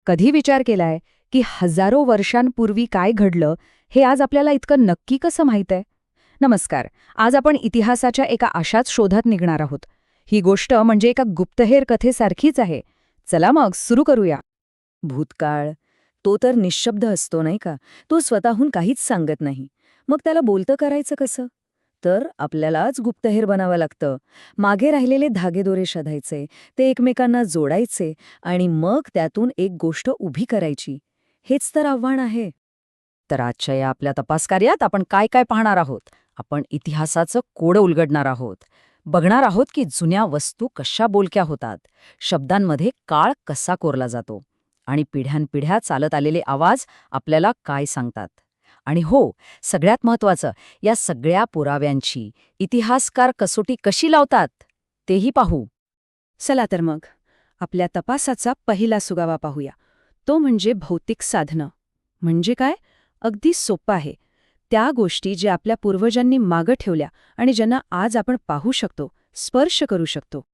कधी विचार केलाय की हजारो वर्षांपूर्वी काय घडलं हे आज आपल्याला इतकं नक्की कसं माहीत आहे? नमस्कार. आज आपण इतिहासाच्या एका अशाच शोधात निघणार आहोत. ही गोष्ट म्हणजे एका गुप्तहेर कथेसारखीच आहे. चला मग सुरू करूया. भूतकाळ, तो तर निःशब्द असतो नाही का? तो स्वतःहून काहीच सांगत नाही. मग त्याला बोलतं करायचं कसं? तर आपल्यालाच गुप्तहेर बनावं लागतं. मागे राहिलेले धागेदोरे शोधायचे, ते एकमेकांना जोडायचे आणि मग त्यातून एक गोष्ट उभी करायची. हेच तर आव्हान आहे. तर आजच्या या आपल्या तपासकार्यात आपण काय काय पाहणार आहोत? आपण इतिहासाचं कोडं उलगडणार आहोत. बघणार आहोत की जुन्या वस्तू कशा बोलक्या होतात, शब्दांमध्ये काळ कसा कोरला जातो आणि पिढ्यानपिढ्या चालत आलेले आवाज आपल्याला काय सांगतात. आणि हो, सगळ्यात महत्त्वाचं, या सगळ्या पुराव्यांची इतिहासकार कसोटी कशी लावतात तेही पाहू. चला तर मग आपल्या तपासाचा पहिला सुगावा पाहूया. तो म्हणजे भौतिक साधनं. म्हणजे काय? अगदी सोपं आहे. त्या गोष्टी ज्या आपल्या पूर्वजांनी मागं ठेवल्या आणि ज्यांना आज आपण पाहू शकतो, स्पर्श करू शकतो.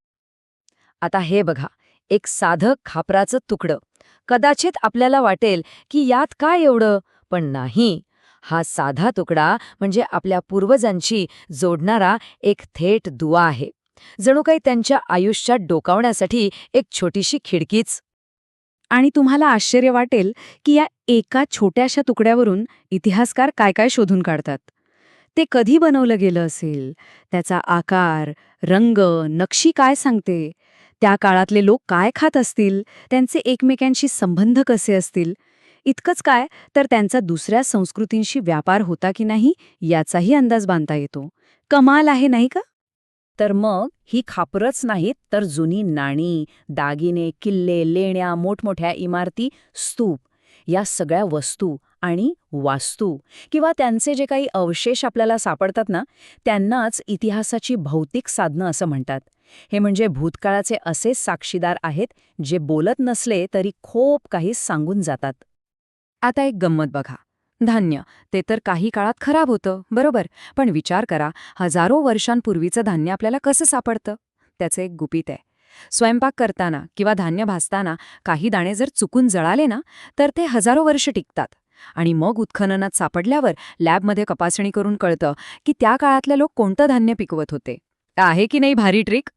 आता हे बघा, एक साधं खापराचं तुकडं. कदाचित आपल्याला वाटेल की यात काय एवढं, पण नाही. हा साधा तुकडा म्हणजे आपल्या पूर्वजांची जोडणारा एक थेट दुवा आहे. जणू काही त्यांच्या आयुष्यात डोकावण्यासाठी एक छोटीशी खिडकीच. आणि तुम्हाला आश्चर्य वाटेल की या एका छोट्याशा तुकड्यावरून इतिहासकार काय काय शोधून काढतात. ते कधी बनवलं गेलं असेल, त्याचा आकार, रंग, नक्षी काय सांगते, त्या काळातले लोक काय खात असतील, त्यांचे एकमेकांशी संबंध कसे असतील. इतकंच काय, तर त्यांचा दुसऱ्या संस्कृतींशी व्यापार होता की नाही याचाही अंदाज बांधता येतो. कमाल आहे नाही का? तर मग ही खापरच नाहीत, तर जुनी नाणी, दागिने, किल्ले, लेण्या, मोठमोठ्या इमारती, स्तूप, या सगळ्या वस्तू आणि वास्तू किंवा त्यांचे जे काही अवशेष आपल्याला सापडतात ना, त्यांनाच इतिहासाची भौतिक साधनं असं म्हणतात. हे म्हणजे भूतकाळाचे असे साक्षीदार आहेत जे बोलत नसले तरी खूप काही सांगून जातात. आता एक गंमत बघा. धान्य, ते तर काही काळात खराब होतं, बरोबर. पण विचार करा, हजारो वर्षांपूर्वीचं धान्य आपल्याला कसं सापडतं? त्याचं एक गुपित आहे. स्वयंपाक करताना किंवा धान्य भाजताना काही दाणे जर चुकून जळाले ना, तर ते हजारो वर्ष टिकतात. आणि मग उत्खननात सापडल्यावर लॅबमध्ये तपासणी करून कळतं की त्या काळातले लोक कोणतं धान्य पिकवत होते. आहे की नाही भारी ट्रिक?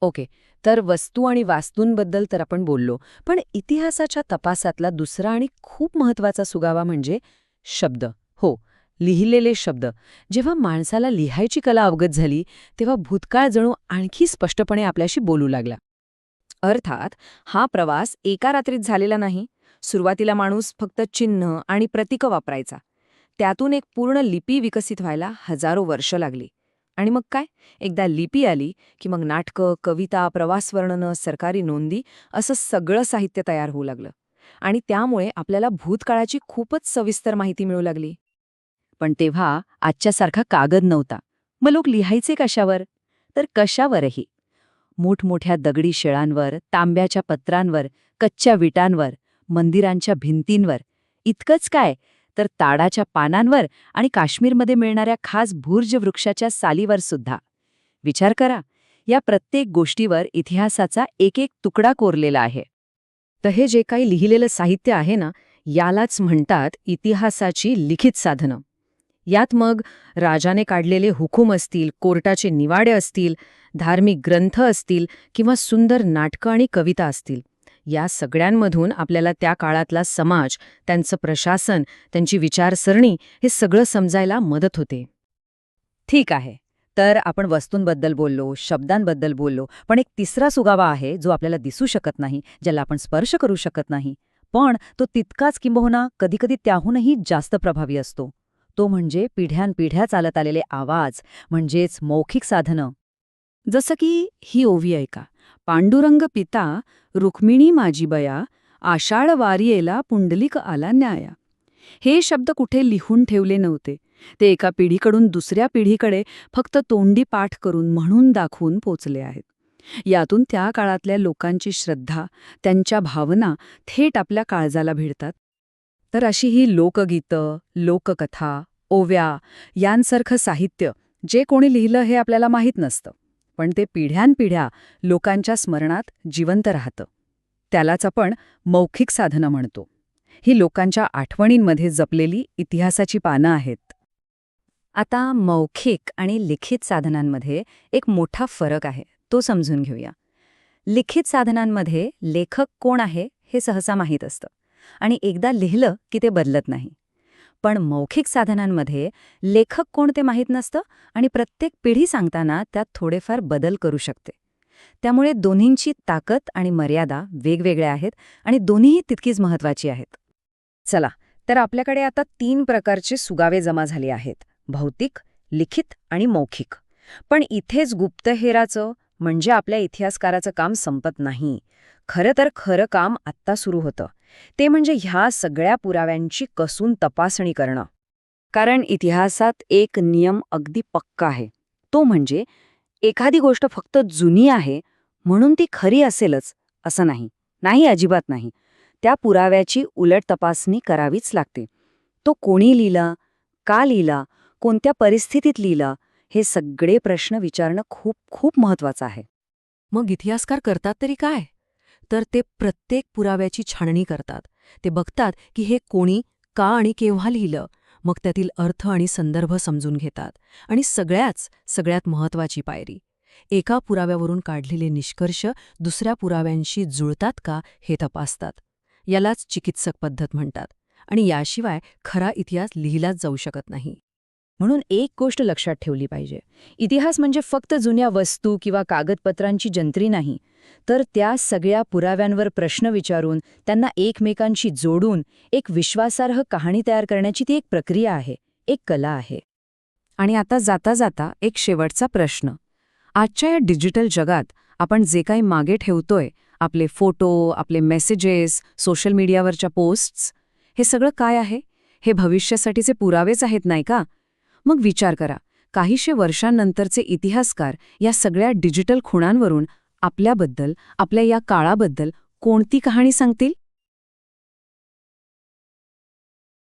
ओके, तर वस्तू आणि वास्तूंबद्दल तर आपण बोललो, पण इतिहासाच्या तपासातला दुसरा आणि खूप महत्त्वाचा सुगावा म्हणजे शब्द. हो, लिहिलेले शब्द. जेव्हा माणसाला लिहायची कला अवगत झाली, तेव्हा भूतकाळ जणू आणखी स्पष्टपणे आपल्याशी बोलू लागला. अर्थात हा प्रवास एका रात्रीत झालेला नाही. सुरुवातीला माणूस फक्त चिन्ह आणि प्रतीकं वापरायचा. त्यातून एक पूर्ण लिपी विकसित व्हायला हजारो वर्ष लागली. आणि मग काय? एकदा लिपी आली की मग नाटकं, कविता, प्रवासवर्णनं, सरकारी नोंदी असं सगळं साहित्य तयार होऊ लागलं. आणि त्यामुळे आपल्याला भूतकाळाची खूपच सविस्तर माहिती मिळू लागली. पण तेव्हा आजच्यासारखा कागद नव्हता. मग लोक लिहायचे कशावर? तर कशावरही. मोठमोठ्या दगडी शिळांवर, तांब्याच्या पत्रांवर, कच्च्या विटांवर, मंदिरांच्या भिंतींवर. इतकंच काय, तर ताडाच्या पानांवर आणि काश्मीरमध्ये मिळणाऱ्या खास भुर्ज वृक्षाच्या सालीवर सुद्धा. विचार करा, या प्रत्येक गोष्टीवर इतिहासाचा एक एक तुकडा कोरलेला आहे. तर हे जे काही लिहिलेलं साहित्य आहे ना, यालाच म्हणतात इतिहासाची लिखित साधनं. यात मग राजाने काढलेले हुकूम असतील, कोर्टाचे निवाडे असतील, धार्मिक ग्रंथ असतील किंवा सुंदर नाटकं आणि कविता असतील. या सगळ्यांमधून आपल्याला त्या काळातला समाज, त्यांचं प्रशासन, त्यांची विचारसरणी हे सगळं समजायला मदत होते. ठीक आहे. तर आपण वस्तूंबद्दल बोललो, शब्दांबद्दल बोललो, पण एक तिसरा सुगावा आहे जो आपल्याला दिसू शकत नाही, ज्याला आपण स्पर्श करू शकत नाही. पण तो तितकाच किंबहुना कधीकधी त्याहूनही जास्त प्रभावी असतो. तो म्हणजे पिढ्यानपिढ्या चालत आलेले आवाज, म्हणजेच मौखिक साधनं. जसं की ही ओवी ऐका. पांडुरंग पिता, रुक्मिणी माझी बया, आषाढ वारियेला पुंडलिक आला न्याया. हे शब्द कुठे लिहून ठेवले नव्हते. ते एका पिढीकडून दुसऱ्या पिढीकडे फक्त तोंडी पाठ करून म्हणून दाखवून पोचले आहेत. यातून त्या काळातल्या लोकांची श्रद्धा, त्यांच्या भावना थेट आपल्या काळजाला भिडतात. तर अशी ही लोकगीतं, लोककथा, ओव्या यांसारखं साहित्य जे कोणी लिहिलं हे आपल्याला माहीत नसतं, पण ते पिढ्यानपिढ्या लोकांच्या स्मरणात जिवंत राहतं. त्यालाच आपण मौखिक साधनं म्हणतो. ही लोकांच्या आठवणींमध्ये जपलेली इतिहासाची पानं आहेत. आता मौखिक आणि लिखित साधनांमध्ये एक मोठा फरक आहे, तो समजून घेऊया. लिखित साधनांमध्ये लेखक कोण आहे हे सहसा माहीत असतं आणि एकदा लिहिलं की ते बदलत नाही. पण मौखिक साधनांमध्ये लेखक कोण ते माहीत नसतं आणि प्रत्येक पिढी सांगताना त्यात थोडेफार बदल करू शकते. त्यामुळे दोन्हींची ताकद आणि मर्यादा वेगवेगळ्या आहेत आणि दोन्हीही तितकीच महत्त्वाची आहेत. चला, तर आपल्याकडे आता 3 प्रकारचे सुगावे जमा झाले आहेत: भौतिक, लिखित आणि मौखिक. पण इथेच गुप्तहेराचं म्हणजे आपल्या इतिहासकाराचं काम संपत नाही. खरं काम आत्ता सुरू होतं. ते म्हणजे ह्या सगळ्या पुराव्यांची कसून तपासणी करणं. कारण इतिहासात एक नियम अगदी पक्का आहे. तो म्हणजे एखादी गोष्ट फक्त जुनी आहे म्हणून ती खरी असेलच असं नाही. नाही, अजिबात नाही. त्या पुराव्याची उलट तपासणी करावीच लागते. तो कोणी लिहिला, का लिहिला, कोणत्या परिस्थितीत लिहिला, हे सगळे प्रश्न विचारणं खूप खूप महत्वाचं आहे. मग इतिहासकार करतात तरी काय? तर ते प्रत्येक पुराव्याची छाननी करतात. ते बघतात की हे कोणी, का आणि केव्हा लिहिलं. मग त्यातील अर्थ आणि संदर्भ समजून घेतात. आणि सगळ्यात महत्वाची पायरी, एका पुराव्यावरून काढलेले निष्कर्ष दुसऱ्या पुराव्यांशी जुळतात का हे तपासतात. यालाच चिकित्सक पद्धत म्हणतात. आणि याशिवाय खरा इतिहास लिहिलाच जाऊ शकत नाही. म्हणून एक गोष्ट लक्षात ठेवली पाहिजे. इतिहास म्हणजे फक्त जुन्या वस्तू किंवा कागदपत्रांची जंत्री नाही, तर त्या सगळ्या पुराव्यांवर प्रश्न विचारून त्यांना एकमेकांशी जोडून एक विश्वासार्ह कहाणी तयार करण्याची ती एक प्रक्रिया आहे, एक कला आहे. आणि आता जाता जाता एक शेवटचा प्रश्न. आजच्या या डिजिटल जगात आपण जे काही मागे ठेवतोय, आपले फोटो, आपले मेसेजेस, सोशल मीडियावरच्या पोस्ट्स, हे सगळं काय आहे? हे भविष्यासाठीचे पुरावेच आहेत, नाही का? मग विचार करा, काहीशे वर्षांनंतरचे इतिहासकार या सगळ्या डिजिटल खुणांवरून आपल्याबद्दल, आपल्या या काळाबद्दल कोणती कहाणी सांगतील?